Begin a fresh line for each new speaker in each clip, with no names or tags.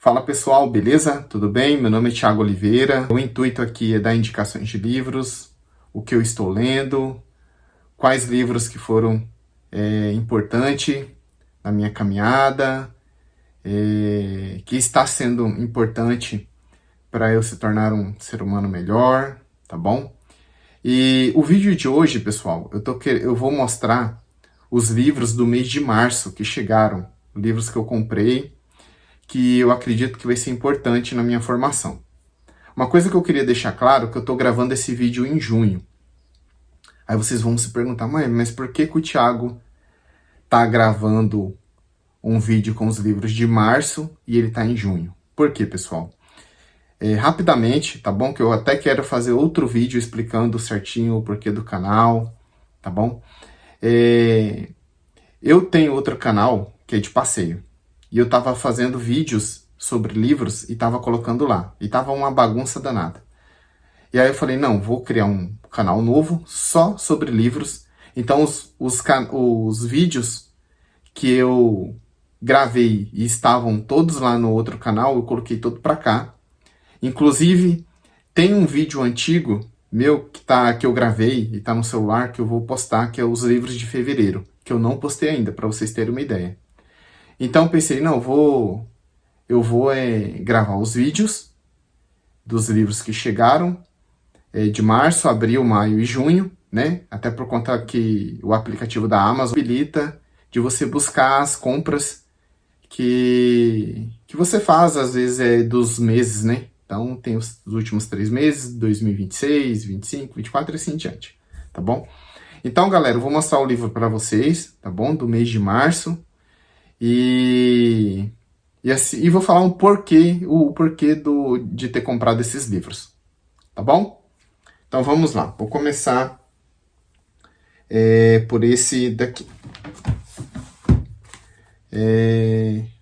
Fala pessoal, beleza? Tudo bem? Meu nome é Thiago Oliveira. O intuito aqui é dar indicações de livros, o que eu estou lendo, quais livros que foram importantes na minha caminhada, que está sendo importante para eu se tornar um ser humano melhor, tá bom? E o vídeo de hoje, pessoal, eu vou mostrar os livros do mês de março que chegaram, livros que eu comprei, que eu acredito que vai ser importante na minha formação. Uma coisa que eu queria deixar claro, que eu estou gravando esse vídeo em junho. Aí vocês vão se perguntar, mas por que o Thiago está gravando um vídeo com os livros de março e ele está em junho? Por quê, pessoal? Rapidamente, tá bom? Que eu até quero fazer outro vídeo explicando certinho o porquê do canal, tá bom? Eu tenho outro canal que é de passeio. E eu tava fazendo vídeos sobre livros e tava colocando lá. E tava uma bagunça danada. E aí eu falei, não, vou criar um canal novo só sobre livros. Então os vídeos que eu gravei e estavam todos lá no outro canal, eu coloquei todo pra cá. Inclusive, tem um vídeo antigo meu que eu gravei e tá no celular que eu vou postar, que é os livros de fevereiro, que eu não postei ainda, para vocês terem uma ideia. Então pensei, não, eu vou gravar os vídeos dos livros que chegaram de março, abril, maio e junho, né? Até por conta que o aplicativo da Amazon habilita de você buscar as compras que você faz, às vezes, dos meses, né? Então tem os últimos 3 meses, 2026, 25, 24 e assim em diante, tá bom? Então, galera, eu vou mostrar o livro para vocês, tá bom? Do mês de março. E vou falar o porquê de ter comprado esses livros, tá bom? Então vamos lá, vou começar por esse daqui.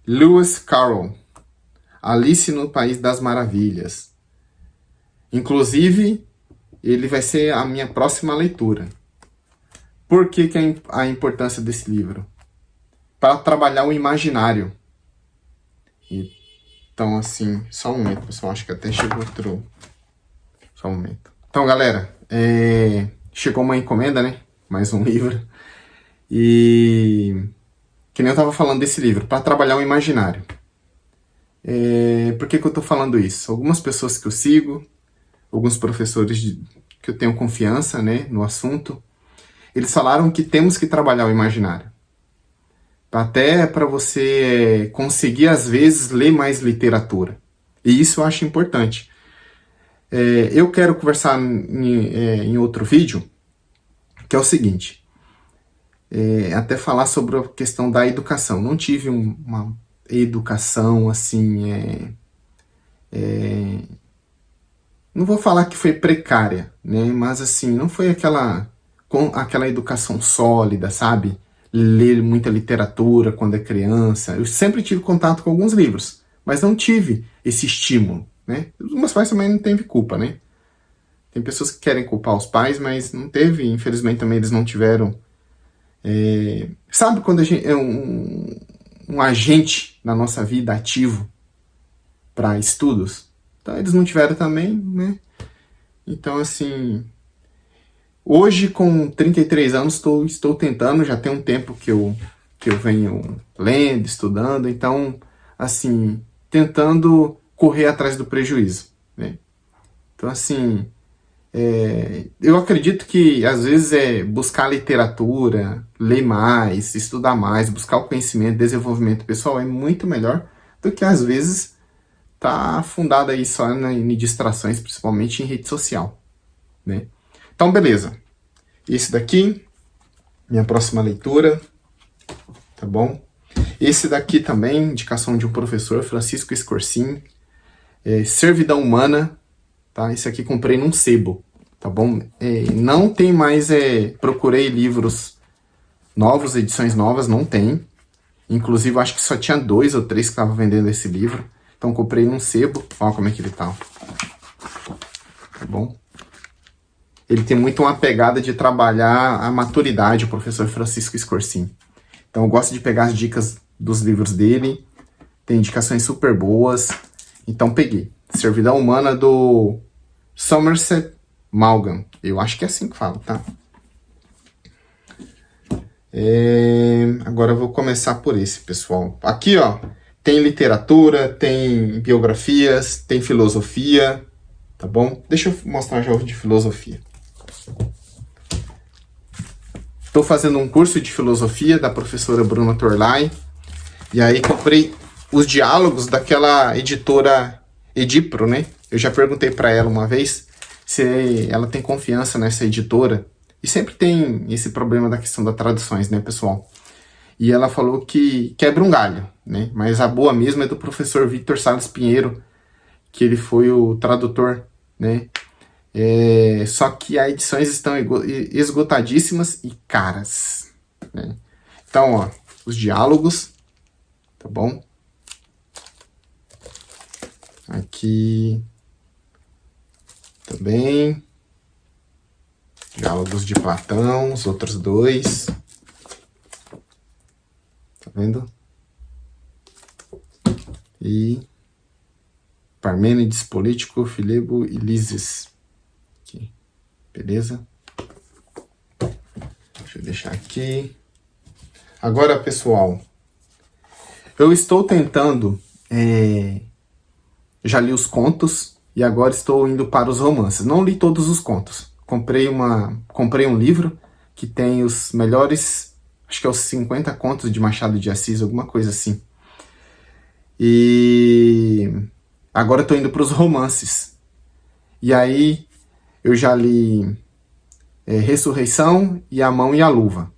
Lewis Carroll, Alice no País das Maravilhas. Inclusive, ele vai ser a minha próxima leitura. Por que a importância desse livro? Para trabalhar o imaginário. Então, assim, só um momento, pessoal. Acho que até chegou outro. Só um momento. Então, galera, chegou uma encomenda, né? Mais um livro. E que nem eu tava falando desse livro, para trabalhar o imaginário. Por que eu tô falando isso? Algumas pessoas que eu sigo, alguns professores que eu tenho confiança, né, no assunto, eles falaram que temos que trabalhar o imaginário. Até para você conseguir, às vezes, ler mais literatura. E isso eu acho importante. Eu quero conversar em outro vídeo, que é o seguinte. Até falar sobre a questão da educação. Não tive uma educação, assim, não vou falar que foi precária, né? Mas, assim, não foi aquela educação sólida, sabe? Ler muita literatura quando é criança. Eu sempre tive contato com alguns livros, mas não tive esse estímulo, né? Os meus pais também não teve culpa, né? Tem pessoas que querem culpar os pais, mas não teve, infelizmente também eles não tiveram. Sabe quando a gente é um agente na nossa vida ativo para estudos? Então eles não tiveram também, né? Então, assim, hoje, com 33 anos, estou tentando, já tem um tempo que eu venho lendo, estudando, então, assim, tentando correr atrás do prejuízo, né? Então, assim, eu acredito que, às vezes, buscar literatura, ler mais, estudar mais, buscar o conhecimento, desenvolvimento pessoal é muito melhor do que, às vezes, tá afundado aí só em distrações, principalmente em rede social, né? Então, beleza. Esse daqui, minha próxima leitura, tá bom? Esse daqui também, indicação de um professor, Francisco Scorsin, Servidão Humana, tá? Esse aqui comprei num sebo, tá bom? Não tem mais, procurei livros novos, edições novas, não tem. Inclusive, acho que só tinha 2 ou 3 que estavam vendendo esse livro. Então, comprei num sebo, olha como é que ele tá. Tá bom? Ele tem muito uma pegada de trabalhar a maturidade, o professor Francisco Scorsin. Então, eu gosto de pegar as dicas dos livros dele tem indicações super boas, então peguei. Servidão Humana do Somerset Maugham, eu acho que é assim que fala, tá? Agora eu vou começar por esse, pessoal. Aqui, ó, tem literatura, tem biografias, tem filosofia, tá bom? Deixa eu mostrar já o de filosofia. Estou fazendo um curso de filosofia da professora Bruna Torlai, e aí comprei os diálogos daquela editora Edipro, né? Eu já perguntei para ela uma vez se ela tem confiança nessa editora, e sempre tem esse problema da questão das traduções, né, pessoal? E ela falou que quebra um galho, né? Mas a boa mesmo é do professor Victor Salles Pinheiro, que ele foi o tradutor, né? Só que as edições estão esgotadíssimas e caras, né? Então, ó, os diálogos, tá bom? Aqui também. Diálogos de Platão, os outros dois. Tá vendo? E Parmênides, Político, Filebo e Lises. Aqui. Beleza? Deixa eu deixar aqui. Agora, pessoal, eu estou tentando... já li os contos e agora estou indo para os romances. Não li todos os contos. Comprei um livro que tem os melhores, acho que é os 50 contos de Machado de Assis, alguma coisa assim. E agora estou indo para os romances. E aí eu já li Ressurreição e A Mão e a Luva.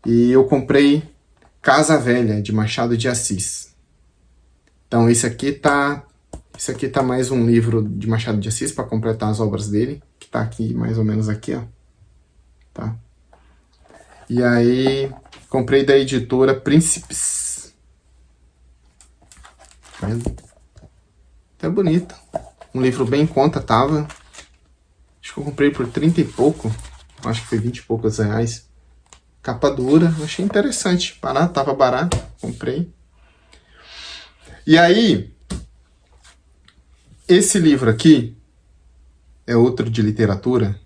E eu comprei Casa Velha, de Machado de Assis. Então esse aqui tá mais um livro de Machado de Assis para completar as obras dele, que tá aqui, mais ou menos aqui, ó. Tá? E aí, comprei da editora Príncipes. Tá vendo? Tá bonito. Um livro bem em conta, tava. Acho que eu comprei por 30 e pouco. Acho que foi 20 e poucos reais. Capa dura, achei interessante. Barato, tava barato, comprei. E aí... esse livro aqui é outro de literatura,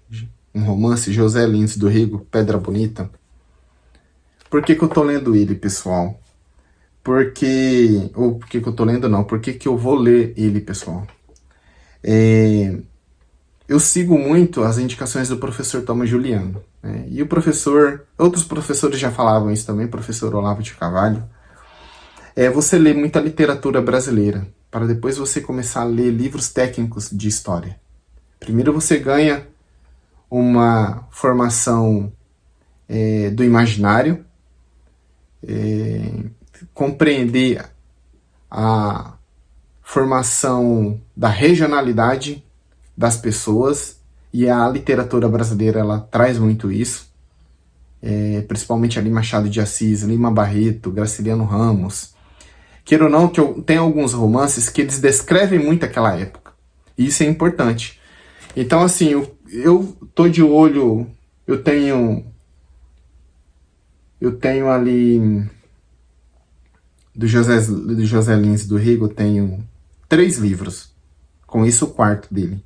um romance, José Lins do Rego, Pedra Bonita. Por que eu tô lendo ele, pessoal? Por que eu tô lendo, não. Por que eu vou ler ele, pessoal? Eu sigo muito as indicações do professor Thomas Juliano, né? E outros professores já falavam isso também, professor Olavo de Carvalho. Você lê muita literatura brasileira, para depois você começar a ler livros técnicos de história. Primeiro você ganha uma formação do imaginário, compreender a formação da regionalidade das pessoas, e a literatura brasileira ela traz muito isso, principalmente ali Machado de Assis, Lima Barreto, Graciliano Ramos. Queira ou não, que eu tenho alguns romances que eles descrevem muito aquela época. E isso é importante. Então, assim, eu tô de olho, eu tenho ali do José Lins do Rego, eu tenho 3 livros. Com isso, o quarto dele.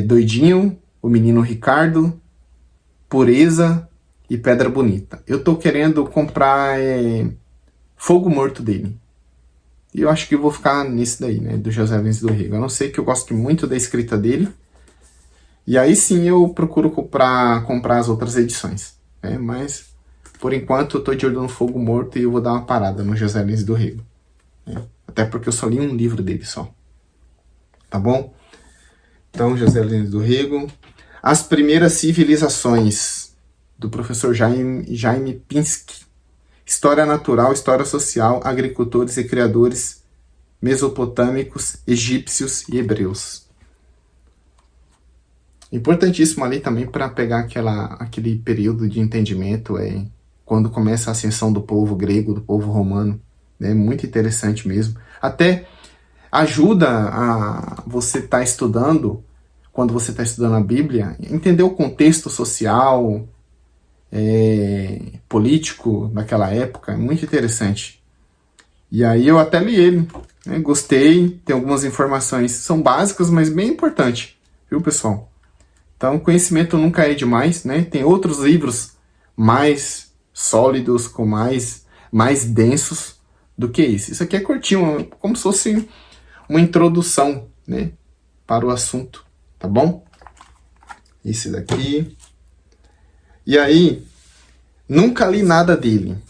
Doidinho, O Menino Ricardo, Pureza e Pedra Bonita. Eu tô querendo comprar Fogo Morto dele. E eu acho que eu vou ficar nesse daí, né, do José Lins do Rego. A não ser que eu goste muito da escrita dele. E aí sim eu procuro comprar as outras edições. Mas, por enquanto, eu tô de olho no Fogo Morto e eu vou dar uma parada no José Lins do Rego. Até porque eu só li um livro dele só. Tá bom? Então, José Lins do Rego. As Primeiras Civilizações, do professor Jaime Pinsky. História natural, história social, agricultores e criadores mesopotâmicos, egípcios e hebreus. Importantíssimo ali também para pegar aquele período de entendimento, quando começa a ascensão do povo grego, do povo romano. É muito interessante mesmo. Até ajuda a você estar estudando, quando você está estudando a Bíblia, entender o contexto social, político daquela época. É muito interessante. E aí eu até li ele, né? Gostei, tem algumas informações, são básicas, mas bem importante, viu, pessoal? Então, conhecimento nunca é demais, né? Tem outros livros mais sólidos, com mais densos do que isso. Isso aqui é curtinho, como se fosse uma introdução, né, para o assunto, tá bom? Esse daqui. E aí, nunca li nada dele,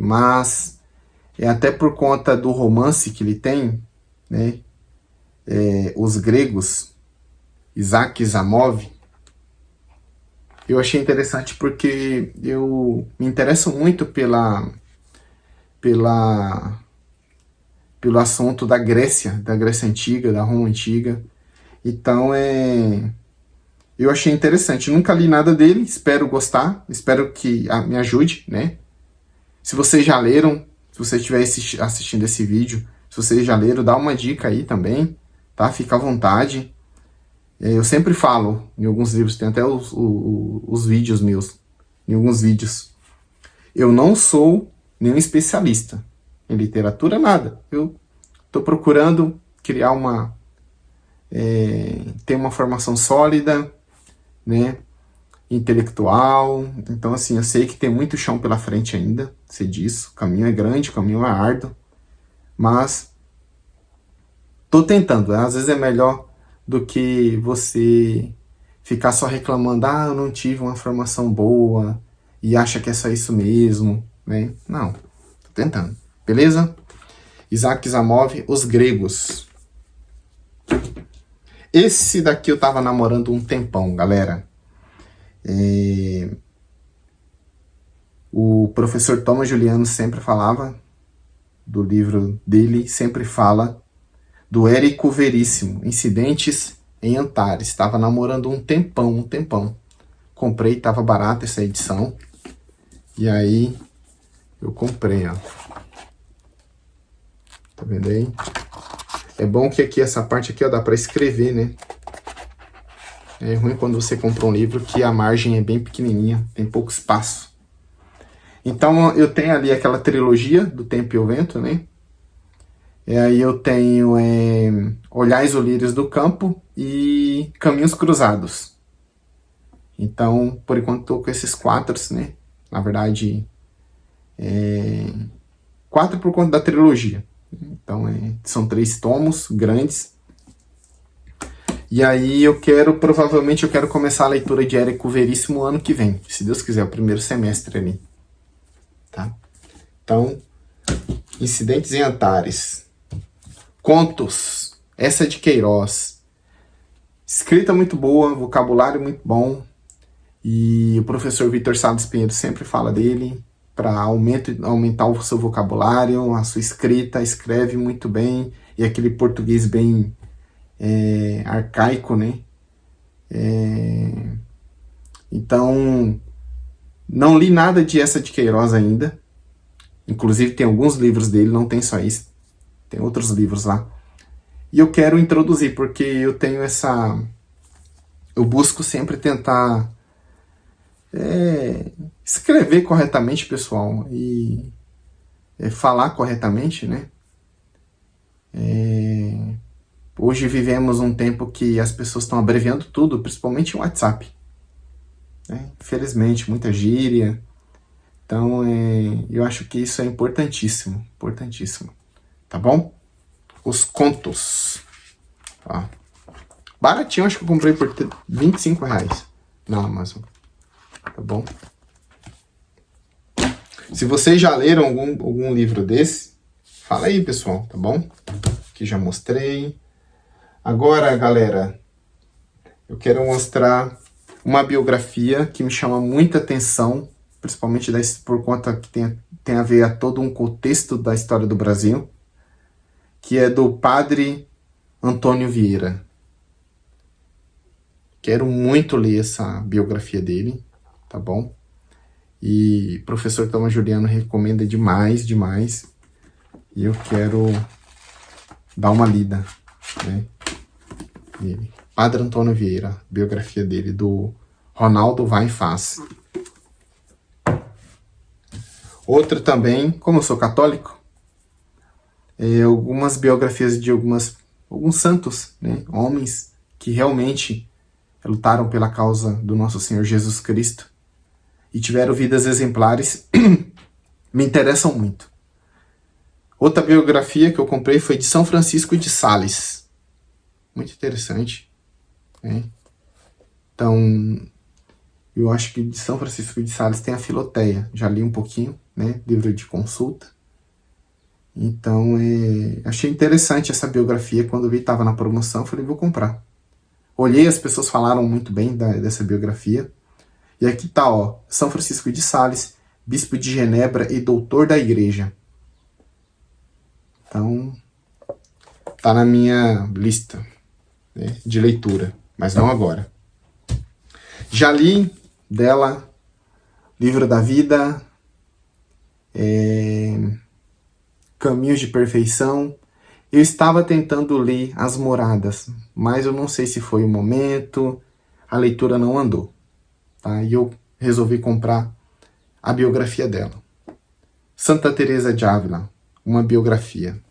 mas é até por conta do romance que ele tem, né, Os Gregos, Isaac Asimov. Eu achei interessante porque eu me interesso muito pelo assunto da Grécia Antiga, da Roma Antiga. Então, eu achei interessante. Nunca li nada dele, espero gostar, espero que me ajude, né? Se vocês já leram, se você estiver assistindo esse vídeo, se vocês já leram, dá uma dica aí também, tá? Fica à vontade. Eu sempre falo em alguns livros, tem até os vídeos meus, em alguns vídeos. Eu não sou nenhum especialista em literatura, nada. Eu estou procurando criar ter uma formação sólida, né, intelectual. Então, assim, eu sei que tem muito chão pela frente ainda, sei disso. O caminho é grande, o caminho é árduo, mas tô tentando. Às vezes é melhor do que você ficar só reclamando, eu não tive uma formação boa, e acha que é só isso mesmo, né? Não, tô tentando. Beleza? Isaac Asimov, Os Gregos. Esse daqui eu tava namorando um tempão, galera. O professor Thomas Juliano sempre falava do livro dele, sempre fala do Érico Veríssimo, Incidentes em Antares. Estava namorando um tempão. Comprei, tava barata essa edição. E aí, eu comprei, ó. Tá vendo aí? É bom que aqui, essa parte aqui, ó, dá pra escrever, né? É ruim quando você compra um livro que a margem é bem pequenininha, tem pouco espaço. Então, eu tenho ali aquela trilogia do Tempo e o Vento, né? E aí eu tenho Olhais o Lírios do Campo e Caminhos Cruzados. Então, por enquanto, estou com esses 4, né? Na verdade, 4 por conta da trilogia. Então, são 3 tomos grandes. E aí provavelmente eu quero começar a leitura de Érico Veríssimo ano que vem. Se Deus quiser, o primeiro semestre ali. Tá? Então, Incidentes em Antares. Contos. Essa é de Queiroz. Escrita muito boa, vocabulário muito bom. E o professor Vitor Salles Pinheiro sempre fala dele para aumentar o seu vocabulário, a sua escrita, escreve muito bem. E aquele português bem arcaico, né? Então, não li nada de Essa de Queiroz ainda. Inclusive tem alguns livros dele, não tem só isso. Tem outros livros lá. E eu quero introduzir, porque eu tenho eu busco sempre tentar escrever corretamente, pessoal, e falar corretamente, né? Hoje vivemos um tempo que as pessoas estão abreviando tudo, principalmente o WhatsApp. Né? Infelizmente, muita gíria. Então, eu acho que isso é importantíssimo, importantíssimo. Tá bom? Os contos. Ó. Baratinho, acho que eu comprei por R$25 na Amazon. Tá bom? Se vocês já leram algum livro desse, fala aí, pessoal, tá bom? Que já mostrei. Agora, galera, eu quero mostrar uma biografia que me chama muita atenção, principalmente por conta que tem a ver a todo um contexto da história do Brasil, que é do padre Antônio Vieira. Quero muito ler essa biografia dele, tá bom? E o professor Thomas Juliano recomenda demais. E eu quero dar uma lida, né? Dele. Padre Antônio Vieira, biografia dele, do Ronaldo Vai Faz. Outro também, como eu sou católico, algumas biografias de alguns santos, né? Homens que realmente lutaram pela causa do nosso Senhor Jesus Cristo e tiveram vidas exemplares, me interessam muito. Outra biografia que eu comprei foi de São Francisco de Sales. Muito interessante, né? Então, eu acho que de São Francisco de Sales tem a Filoteia. Já li um pouquinho, né? Livro de consulta. Então, achei interessante essa biografia. Quando vi que estava na promoção, falei, vou comprar. Olhei, as pessoas falaram muito bem dessa biografia. E aqui tá, ó, São Francisco de Sales, bispo de Genebra e doutor da igreja. Então, tá na minha lista, né, de leitura, mas não agora. Já li dela Livro da Vida, Caminhos de Perfeição. Eu estava tentando ler As Moradas, mas eu não sei se foi o momento, a leitura não andou. Tá? E eu resolvi comprar a biografia dela. Santa Teresa de Ávila, uma biografia.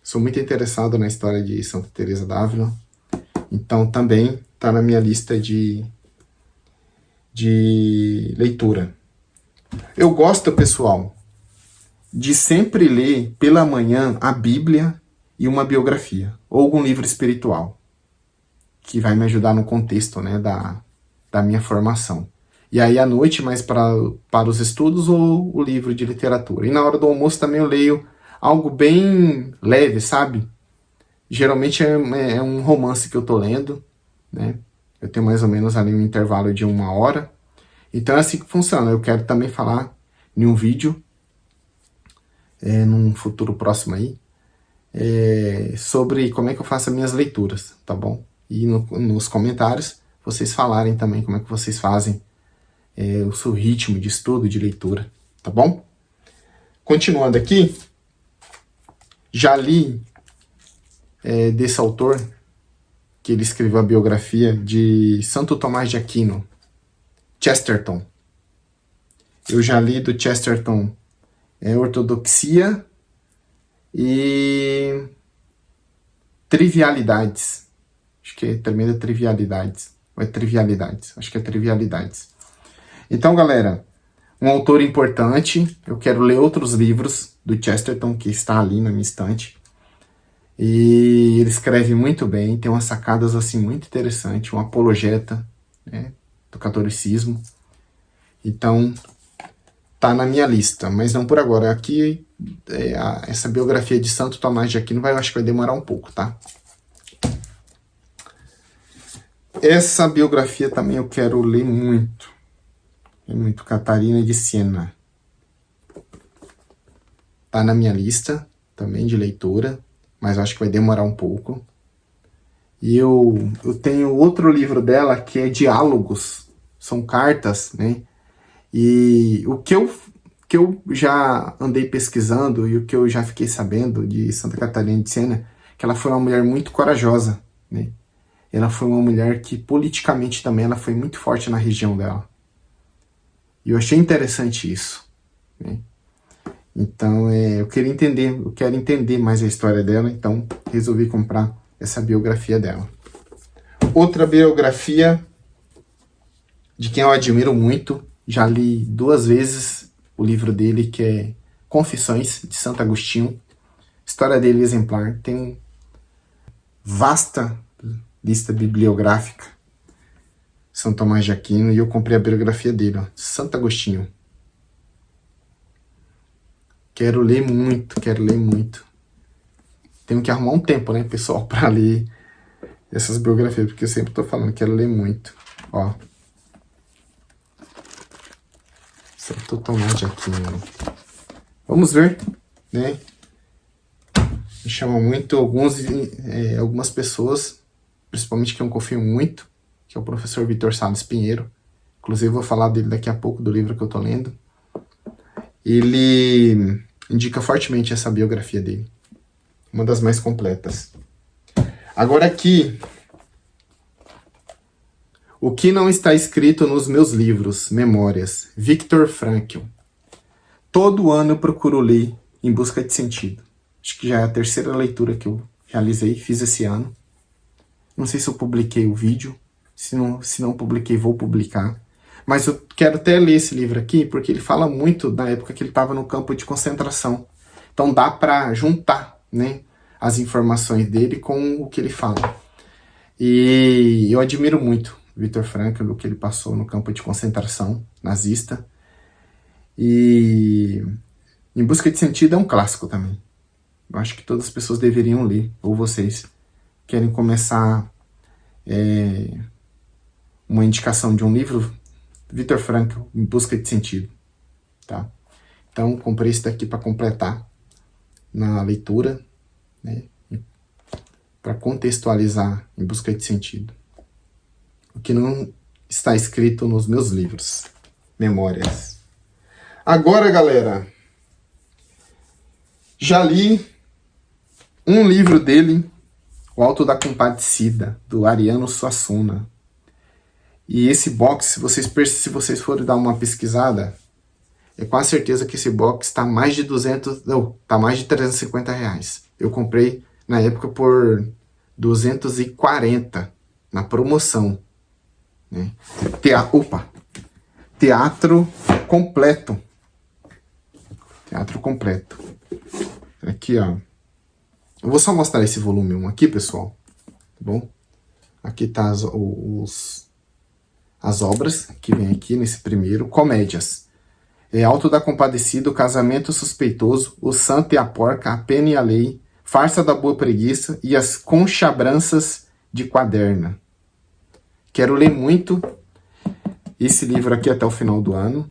Sou muito interessado na história de Santa Teresa de Ávila, então também está na minha lista de leitura. Eu gosto, pessoal, de sempre ler pela manhã a Bíblia e uma biografia, ou algum livro espiritual, que vai me ajudar no contexto, né, da minha formação. E aí à noite, mais para os estudos, ou o livro de literatura. E na hora do almoço também eu leio algo bem leve, sabe? Geralmente é um romance que eu tô lendo, né? Eu tenho mais ou menos ali um intervalo de 1 hora. Então é assim que funciona. Eu quero também falar em um vídeo, num futuro próximo aí, sobre como é que eu faço as minhas leituras, tá bom? E nos comentários vocês falarem também como é que vocês fazem o seu ritmo de estudo, de leitura, tá bom? Continuando aqui, já li desse autor, que ele escreveu a biografia de Santo Tomás de Aquino, Chesterton. Eu já li do Chesterton Ortodoxia e Trivialidades. Acho que termina Trivialidades. Ou é Trivialidades? Acho que é Trivialidades. Então, galera, um autor importante. Eu quero ler outros livros do Chesterton, que está ali na minha estante. E ele escreve muito bem, tem umas sacadas assim muito interessantes, um apologeta, né, do catolicismo. Então, tá na minha lista, mas não por agora. Aqui, essa biografia de Santo Tomás de Aquino, acho que vai demorar um pouco, tá? Essa biografia também eu quero ler muito. Muito, Catarina de Siena. Tá na minha lista também de leitura, mas eu acho que vai demorar um pouco. E eu tenho outro livro dela que é Diálogos, são cartas, né? E o que eu já andei pesquisando e o que eu já fiquei sabendo de Santa Catarina de Siena, que ela foi uma mulher muito corajosa, né? Ela foi uma mulher que politicamente também ela foi muito forte na região dela. E eu achei interessante isso, né? Então, eu quero entender mais a história dela, então resolvi comprar essa biografia dela. Outra biografia de quem eu admiro muito, já li 2 vezes o livro dele, que é Confissões, de Santo Agostinho. História dele exemplar, tem vasta lista bibliográfica, São Tomás de Aquino, e eu comprei a biografia dele, ó, Santo Agostinho. Quero ler muito, quero ler muito. Tenho que arrumar um tempo, né, pessoal, para ler essas biografias, porque eu sempre tô falando, quero ler muito. Ó. Santo Tomás de Aquino. Vamos ver, né? Me chamam muito algumas pessoas, principalmente que eu confio muito, que é o professor Vitor Salles Pinheiro. Inclusive, vou falar dele daqui a pouco, do livro que eu tô lendo. Ele indica fortemente essa biografia dele. Uma das mais completas. Agora aqui, O que não está escrito nos meus livros, Memórias, Viktor Frankl. Todo ano eu procuro ler Em Busca de Sentido. Acho que já é a terceira leitura que eu realizei, fiz esse ano. Não sei se eu publiquei o vídeo, se não publiquei, vou publicar. Mas eu quero até ler esse livro aqui, porque ele fala muito da época que ele estava no campo de concentração. Então dá para juntar, né, as informações dele com o que ele fala. E eu admiro muito Viktor Frankl, o que ele passou no campo de concentração nazista. E Em Busca de Sentido é um clássico também. Eu acho que todas as pessoas deveriam ler, ou vocês querem começar uma indicação de um livro, Viktor Frankl, Em Busca de Sentido. Tá? Então, comprei esse daqui para completar na leitura, né? Para contextualizar Em Busca de Sentido. O que não está escrito nos meus livros, Memórias. Agora, galera, já li um livro dele, O Alto da Compadecida, do Ariano Suassuna. E esse box, se vocês forem dar uma pesquisada, é quase certeza que esse box está mais de 350 reais. Eu comprei na época por 240 na promoção, né? Teatro completo. Teatro completo. Aqui, ó. Eu vou só mostrar esse volume 1 aqui, pessoal. Tá bom? Aqui tá as obras que vem aqui nesse primeiro. Comédias. Alto da Compadecida, O Casamento Suspeitoso, O Santo e a Porca, A Pena e a Lei, Farsa da Boa Preguiça e As Conchabranças de Quaderna. Quero ler muito esse livro aqui até o final do ano.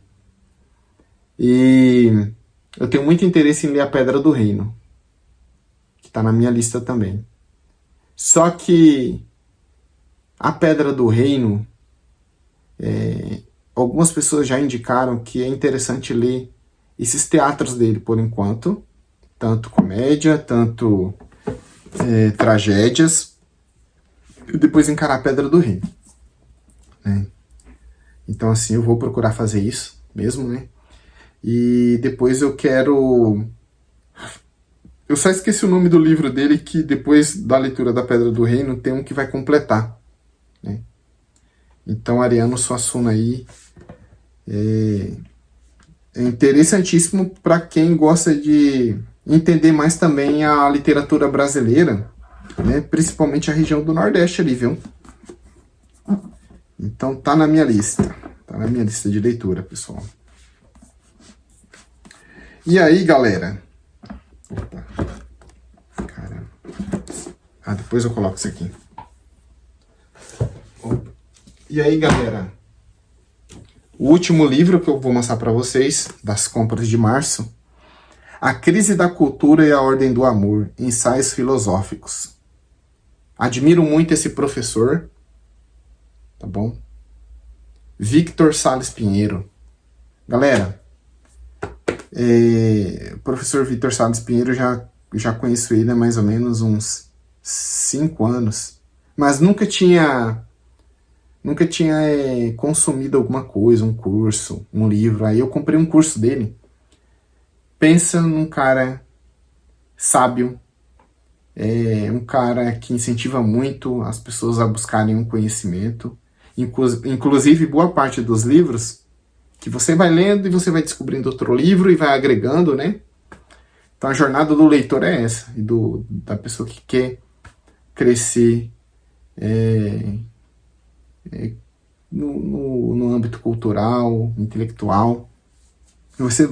E eu tenho muito interesse em ler A Pedra do Reino, que está na minha lista também. Só que A Pedra do Reino, algumas pessoas já indicaram que é interessante ler esses teatros dele por enquanto, tanto comédia, tanto tragédias, e depois encarar A Pedra do Reino, né? Então, assim, eu vou procurar fazer isso mesmo, né? E depois eu quero... Eu só esqueci o nome do livro dele, que depois da leitura da Pedra do Reino tem um que vai completar, né? Então, Ariano Suassuna aí é interessantíssimo para quem gosta de entender mais também a literatura brasileira, né? Principalmente a região do Nordeste ali, viu? Então, tá na minha lista. Tá na minha lista de leitura, pessoal. E aí, galera? Opa. Caramba. Depois eu coloco isso aqui. Opa. E aí, galera? O último livro que eu vou mostrar para vocês, das compras de março, A Crise da Cultura e a Ordem do Amor, Ensaios Filosóficos. Admiro muito esse professor, tá bom? Victor Sales Pinheiro. Galera, o professor Victor Sales Pinheiro, já conheço ele há mais ou menos uns 5 anos, mas nunca tinha consumido alguma coisa, um curso, um livro. Aí eu comprei um curso dele. Pensa num cara sábio, um cara que incentiva muito as pessoas a buscarem um conhecimento. Inclusive, boa parte dos livros que você vai lendo e você vai descobrindo outro livro e vai agregando, né? Então a jornada do leitor é essa, e da pessoa que quer crescer no âmbito cultural, intelectual. Você,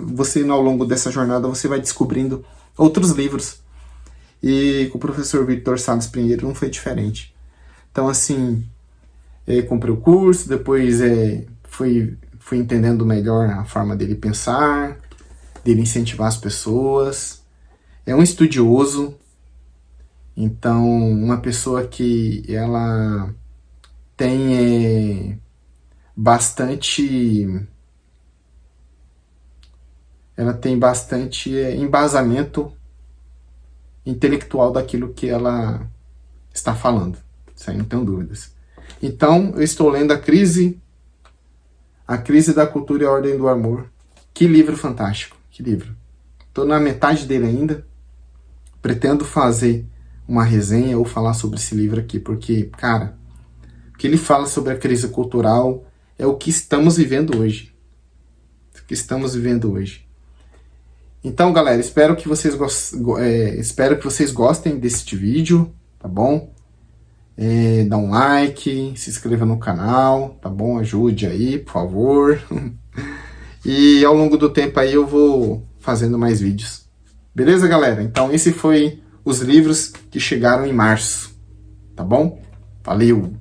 ao longo dessa jornada, você vai descobrindo outros livros. E com o professor Victor Sales Pinheiro não foi diferente. Então, assim, comprei o curso, depois fui entendendo melhor a forma dele pensar, dele incentivar as pessoas. É um estudioso, então uma pessoa que ela tem bastante embasamento intelectual daquilo que ela está falando, sem não tenho dúvidas. Então, eu estou lendo A Crise da Cultura e a Ordem do Amor. Que livro fantástico, que livro. Estou na metade dele ainda. Pretendo fazer uma resenha ou falar sobre esse livro aqui, porque, cara, o que ele fala sobre a crise cultural é o que estamos vivendo hoje. O que estamos vivendo hoje. Então, galera, espero que vocês gostem deste vídeo, tá bom? Dá um like, se inscreva no canal, tá bom? Ajude aí, por favor. E ao longo do tempo aí eu vou fazendo mais vídeos. Beleza, galera? Então, esse foi os livros que chegaram em março, tá bom? Valeu!